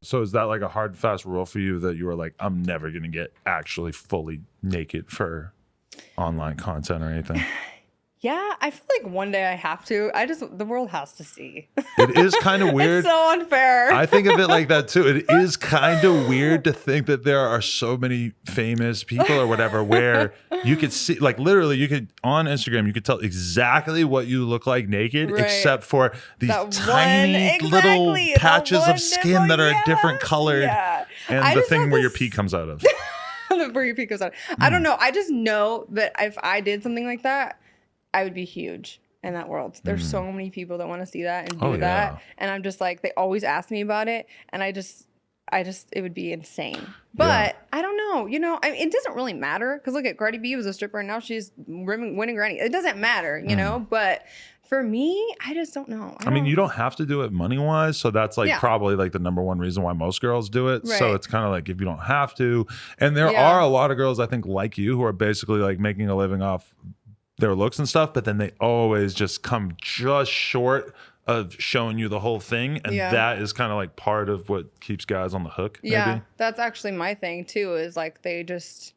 So is that like a hard, fast rule for you that you were like, I'm never going to get actually fully naked for online content or anything? Yeah, I feel like one day I have to. The world has to see. It is kind of weird. It's so unfair. I think of it like that too. It is kind of weird to think that there are so many famous people or whatever where you could see, like literally you could, on Instagram, you could tell exactly what you look like naked, Right. except for these That tiny one, little exactly, patches the of one skin nipple, that are yeah, different colored yeah. and I the just thing have where your this- pee comes out of. Where your pee goes out. I don't know. I just know that if I did something like that, I would be huge in that world. There's so many people that want to see that and do that. Yeah. And I'm just like, they always ask me about it. And I just, it would be insane. But I don't know. You know, I mean, it doesn't really matter. Because look at Cardi B was a stripper and now she's winning Grammy. It doesn't matter, you know? But for me, I just don't know. I mean, you don't have to do it money-wise, so that's like probably like the number one reason why most girls do it. Right. So it's kind of like if you don't have to. And there are a lot of girls, I think, like you, who are basically like making a living off their looks and stuff, but then they always just come just short of showing you the whole thing. And that is kind of like part of what keeps guys on the hook. Yeah, maybe. that's actually my thing too, is like they just...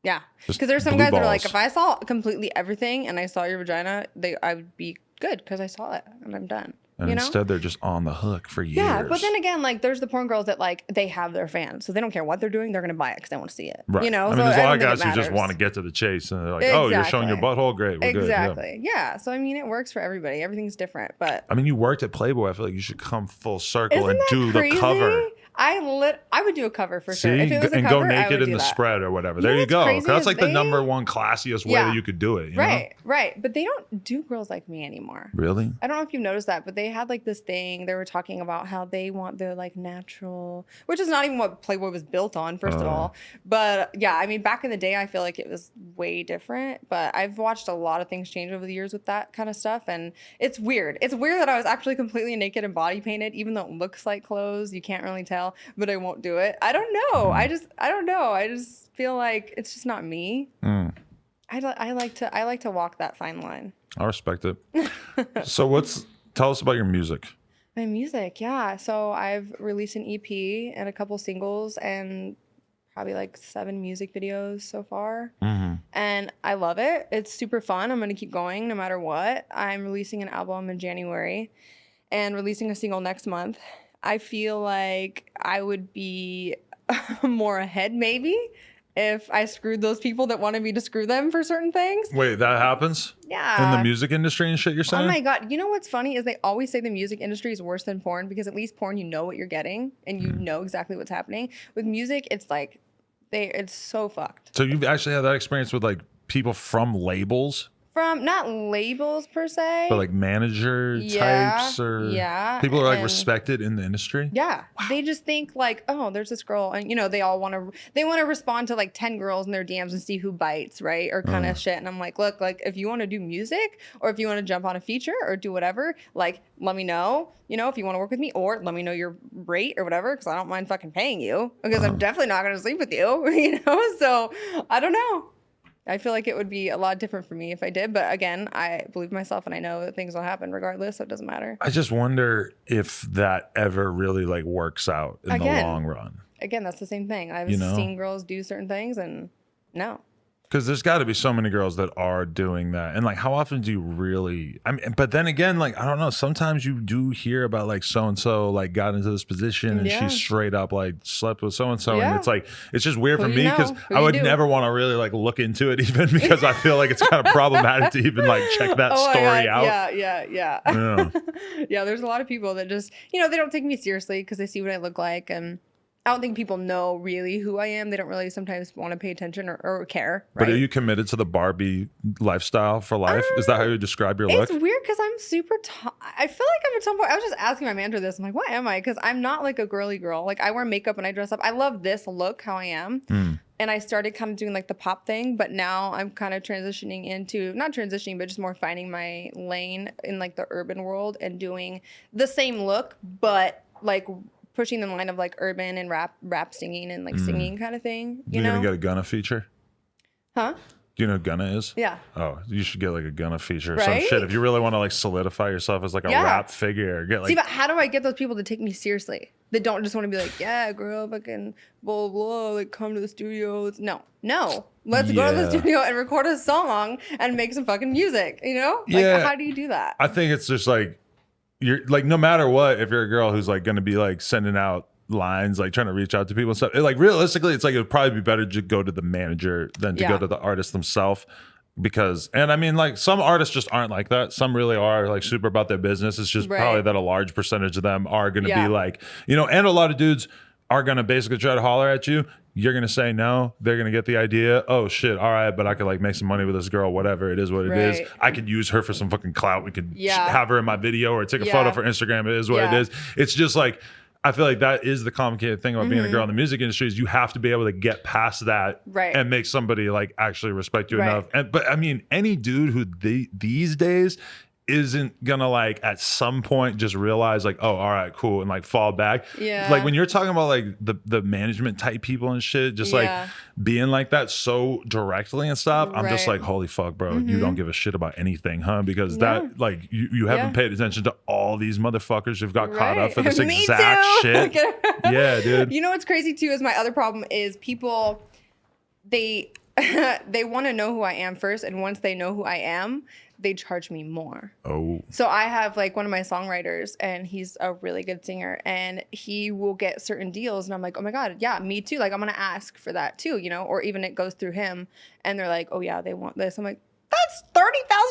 Yeah, Just because there's some blue guys that are like, balls. if I saw completely everything and I saw your vagina, I would be good because I saw it and I'm done. And you know? instead, they're just on the hook for years. Yeah, but then again, like there's the porn girls that like they have their fans, so they don't care what they're doing, they're gonna buy it because they want to see it. Right. You know, I mean, so there's a lot of don't guys think who it just want to matters. get to the chase, and they're like, "Oh, you're showing your butthole, great, we're good." Exactly. Yeah. So I mean, it works for everybody. Everything's different, but I mean, you worked at Playboy. I feel like you should come full circle isn't and that do crazy? the cover. I would do a cover for See, sure. If it was a and cover, go I naked would in do the that. spread or whatever. You know There you what's go. crazy That's is like the they- number one classiest way that you could do it. You know? Right. But they don't do girls like me anymore. Really? I don't know if you've noticed that, but they had like this thing. They were talking about how they want their like natural, which is not even what Playboy was built on, first of all. But yeah, I mean, back in the day, I feel like it was way different. But I've watched a lot of things change over the years with that kind of stuff, and it's weird. It's weird that I was actually completely naked and body painted, even though it looks like clothes. You can't really tell, but I won't do it. I don't know. I don't know. I just feel like it's just not me. I like to walk that fine line. I respect it. So tell us about your music. My music, yeah. So I've released an EP and a couple singles and probably like 7 music videos so far. And I love it. It's super fun. I'm going to keep going no matter what. I'm releasing an album in January and releasing a single next month. I feel like I would be more ahead maybe if I screwed those people that wanted me to screw them for certain things. Wait, that happens? Yeah. In the music industry and shit, you're saying? Oh my God. You know what's funny is they always say the music industry is worse than porn because at least porn, you know what you're getting and you know exactly what's happening. With music, it's like, it's so fucked. So you've actually had that experience with like people from labels? From not labels per se. But like manager types or people who are like and- respected in the industry? Yeah. They just think like, oh, there's this girl. And, you know, they want to respond to like 10 girls in their DMs and see who bites, right? Or kind of shit. And I'm like, look, like if you want to do music or if you want to jump on a feature or do whatever, like let me know, you know, if you want to work with me or let me know your rate or whatever. Cause I don't mind fucking paying you because I'm definitely not going to sleep with you, you know? So I don't know. I feel like it would be a lot different for me if I did. But again, I believe myself and I know that things will happen regardless. So it doesn't matter. I just wonder if that ever really like works out in the long run. Again, that's the same thing. I've seen girls do certain things and no. Because there's got to be so many girls that are doing that. And like, how often do you really, I mean, but then again, like, I don't know, sometimes you do hear about like so-and-so like got into this position and she straight up like slept with so-and-so. And it's like, it's just weird for me because I would never want to really like look into it even because I feel like it's kind of problematic to even like check that story out. Yeah. Yeah, there's a lot of people that just, you know, they don't take me seriously because they see what I look like and I don't think people know really who I am. They don't really sometimes want to pay attention or care. Right? But are you committed to the Barbie lifestyle for life? Is that how you describe your look? It's weird because I'm super I feel like I'm at some point, I was just asking my manager this. I'm like, what am I? Because I'm not like a girly girl. Like I wear makeup and I dress up. I love this look, how I am. And I started kind of doing like the pop thing, but now I'm kind of transitioning into, not transitioning, but just more finding my lane in like the urban world and doing the same look, but like pushing the line of like urban and rap singing and like singing kind of thing. You know? Gonna get a Gunna feature? Huh? Do you know who Gunna is? Yeah. Oh, you should get like a Gunna feature or Right? some shit. If you really want to like solidify yourself as like a rap figure, get like. See, but how do I get those people to take me seriously? That don't just want to be like, yeah, girl, fucking blah, blah, like come to the studio. No. Let's go to the studio and record a song and make some fucking music, you know? Like, how do you do that? I think it's just like, you're like, no matter what, if you're a girl who's like going to be like sending out lines, like trying to reach out to people and stuff, like realistically, it's like, it would probably be better to go to the manager than to go to the artist themselves. Because, and I mean, like, some artists just aren't like that. Some really are like super about their business. It's just probably that a large percentage of them are going to be like, you know, and a lot of dudes are going to basically try to holler at you. You're going to say no. They're going to get the idea. Oh shit. All right. But I could like make some money with this girl, whatever it is, what it is. I could use her for some fucking clout. We could have her in my video or take a photo for Instagram. It is what it is. It's just like, I feel like that is the complicated thing about being a girl in the music industry is you have to be able to get past that and make somebody like actually respect you enough. But I mean, any dude who these days isn't gonna like at some point just realize like, oh, all right, cool, and like fall back. Like when you're talking about like the management type people and shit, just like being like that so directly and stuff, I'm just like, holy fuck, bro, you don't give a shit about anything, huh? Because that like you haven't paid attention to all these motherfuckers who've got caught up for this exact shit. Yeah, dude. You know what's crazy too is my other problem is people, they want to know who I am first, and once they know who I am, they charge me more. So I have like one of my songwriters, and he's a really good singer, and he will get certain deals, and I'm like, oh my god, yeah, me too. Like I'm gonna ask for that too, you know, or even it goes through him, and they're like, oh yeah, they want this. I'm like, that's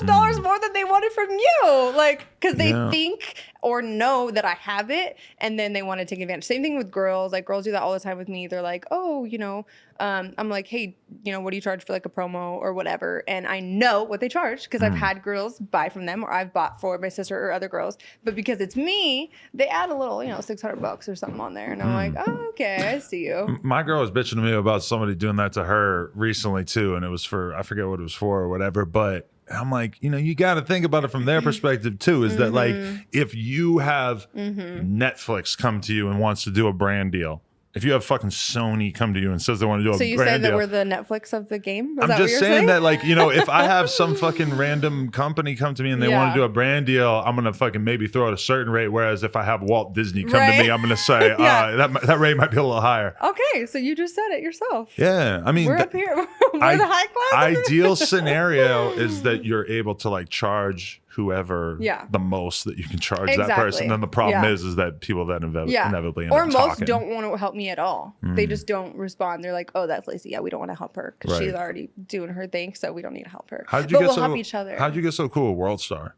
$30,000 more than they wanted from you. Like, because they think or know that I have it, and then they want to take advantage. Same thing with girls. Like, girls do that all the time with me. They're like, oh, you know, I'm like, hey, you know, what do you charge for like a promo or whatever? And I know what they charge because I've had girls buy from them, or I've bought for my sister or other girls. But because it's me, they add a little, you know, $600 or something on there. And I'm like, oh, okay, I see you. My girl was bitching to me about somebody doing that to her recently too. And it was for, I forget what it was for or whatever. But I'm like, you know, you got to think about it from their perspective too, is that like, if you have Netflix come to you and wants to do a brand deal, if you have fucking Sony come to you and says they want to do a brand deal. So you say that we're the Netflix of the game? I'm just saying that, like, you know, if I have some fucking random company come to me and they want to do a brand deal, I'm going to fucking maybe throw at a certain rate. Whereas if I have Walt Disney come to me, I'm going to say that rate might be a little higher. Okay. So you just said it yourself. Yeah. I mean, we're up here. We're the high class. Ideal scenario is that you're able to like charge whoever the most that you can charge that person. And then the problem is that people then inevitably end up talking. Or most don't want to help me at all. They just don't respond. They're like, oh, that's Laci. Yeah, we don't want to help her because she's already doing her thing, so we don't need to help her. We'll help each other. How'd you get so cool with WorldStar?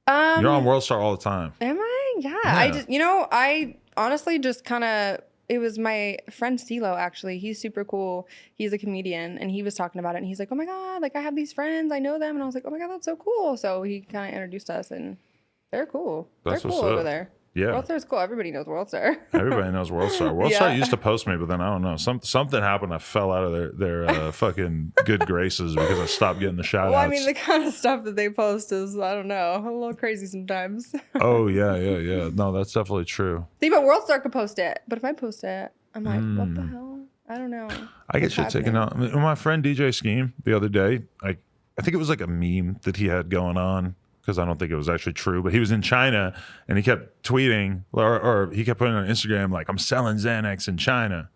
You're on WorldStar all the time. Am I? Yeah. I just, you know, I honestly just kind of, it was my friend CeeLo, actually. He's super cool. He's a comedian, and he was talking about it, and he's like, oh my God, like I have these friends, I know them. And I was like, oh my God, that's so cool. So he kind of introduced us, and they're cool. They're cool over there. Yeah. WorldStar's cool. Everybody knows WorldStar. Everybody knows WorldStar. WorldStar used to post me, but then I don't know. Something happened. I fell out of their fucking good graces because I stopped getting the shout outs. Well, I mean, the kind of stuff that they post is, I don't know, a little crazy sometimes. Oh, yeah. No, that's definitely true. See, but WorldStar could post it. But if I post it, I'm like, what the hell? I don't know. I get shit taken out. I mean, my friend DJ Scheme the other day, I think it was like a meme that he had going on, because I don't think it was actually true, but he was in China and he kept tweeting or he kept putting on Instagram like, I'm selling Xanax in China.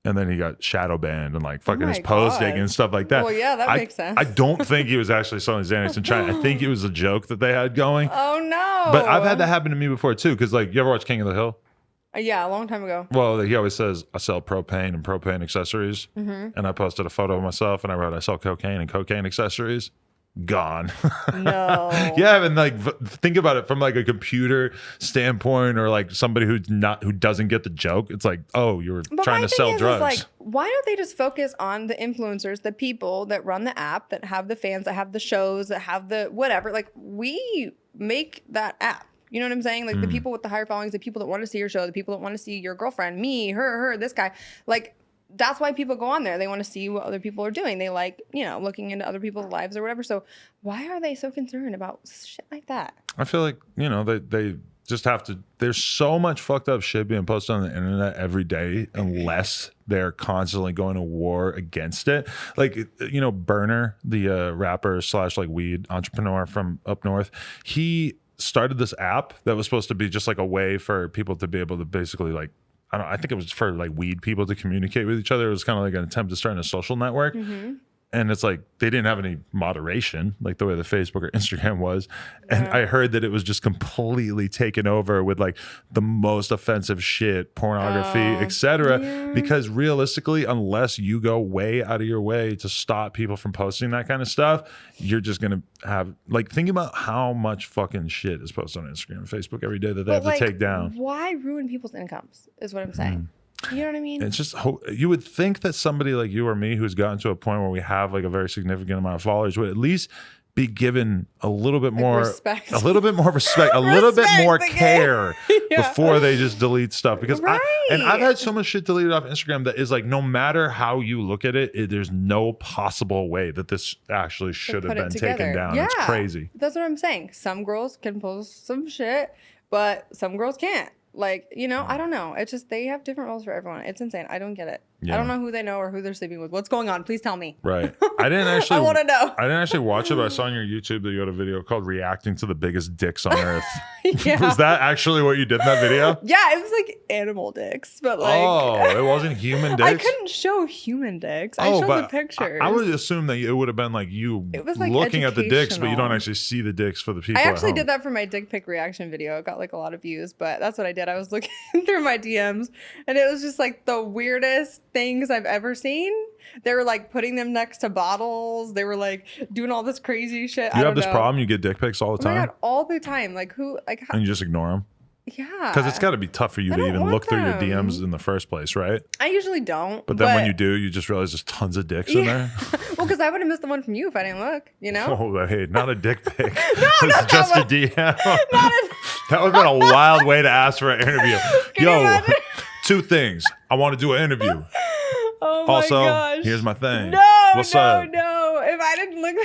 And then he got shadow banned and like fucking his posting and stuff like that. Well, yeah, that makes sense. I don't think he was actually selling Xanax in China. I think it was a joke that they had going. Oh no. But I've had that happen to me before too, because like, you ever watch King of the Hill? Yeah, a long time ago. Well, he always says, I sell propane and propane accessories. And I posted a photo of myself and I wrote, I sell cocaine and cocaine accessories. Gone. No. Yeah, and like think about it from like a computer standpoint, or like somebody who doesn't get the joke. It's like, oh, you were trying to sell drugs. Like, why don't they just focus on the influencers, the people that run the app, that have the fans, that have the shows, that have the whatever? Like, we make that app. You know what I'm saying? Like the people with the higher followings, the people that want to see your show, the people that want to see your girlfriend, me, her, this guy. Like, that's why people go on there. They want to see what other people are doing. They like, you know, looking into other people's lives or whatever. So why are they so concerned about shit like that? I feel like, you know, they just have to. There's so much fucked up shit being posted on the internet every day, unless they're constantly going to war against it. Like, you know, Burner, the rapper slash like weed entrepreneur from up north, he started this app that was supposed to be just like a way for people to be able to basically like, I think it was for like weed people to communicate with each other. It was kind of like an attempt to start a social network. And it's like they didn't have any moderation, like the way the Facebook or Instagram was. And I heard that it was just completely taken over with like the most offensive shit, pornography, etc. Because realistically, unless you go way out of your way to stop people from posting that kind of stuff, you're just gonna have like, think about how much fucking shit is posted on Instagram and Facebook every day that they have to take down. Why ruin people's incomes is what I'm saying. You know what I mean? It's just, you would think that somebody like you or me who's gotten to a point where we have like a very significant amount of followers would at least be given a little bit more respect, a little bit more respect, a little bit more care before they just delete stuff. Because I've had so much shit deleted off Instagram that is like, no matter how you look at it, there's no possible way that this actually should have been taken down. It's crazy. That's what I'm saying. Some girls can post some shit, but some girls can't. Like, you know, I don't know. It's just they have different rules for everyone. It's insane. I don't get it. I don't know who they know or who they're sleeping with. What's going on? Please tell me. Right. I didn't actually. I want to know. I didn't actually watch it, but I saw on your YouTube that you had a video called "Reacting to the Biggest Dicks on Earth." Was that actually what you did in that video? Yeah, it was like animal dicks, but like. Oh, it wasn't human dicks. I couldn't show human dicks. I showed the pictures. I would assume that it would have been like you looking at the dicks, but you don't actually see the dicks for the people. I actually did that for my dick pic reaction video. It got like a lot of views, but that's what I did. I was looking through my DMs, and it was just like the weirdest things I've ever seen. They were like putting them next to bottles. They were like doing all this crazy shit. You have this problem. You get dick pics all the time. Oh my God, all the time. Like who? Like how? And you just ignore them. Yeah. Because it's got to be tough for you to even look through your DMs in the first place, right? I usually don't. But then when you do, you just realize there's tons of dicks in there. Well, because I would have missed the one from you if I didn't look, you know? Oh, hey, not a dick pic. It's just a DM. That would have been a wild way to ask for an interview. Yo, two things. I want to do an interview. Oh my gosh. Here's my thing. No, What's up? No. If I didn't look...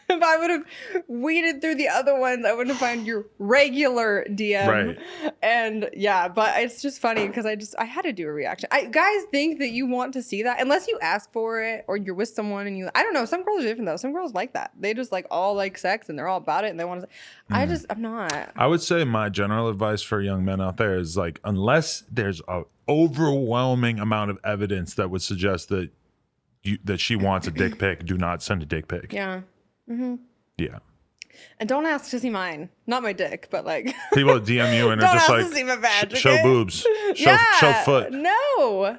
If I would have weeded through the other ones, I wouldn't find your regular DM. Right. And yeah, but it's just funny because I had to do a reaction. Guys think that you want to see that unless you ask for it or you're with someone and I don't know. Some girls are different though. Some girls like that. They just like all like sex and they're all about it and they want to. I'm not. I would say my general advice for young men out there is like, unless there's an overwhelming amount of evidence that would suggest that that she wants a dick pic, do not send a dick pic. Yeah. Mm-hmm. Yeah. And don't ask to see mine. Not my dick, but like people DM you and are just like, to see my badge, show boobs, show foot. No.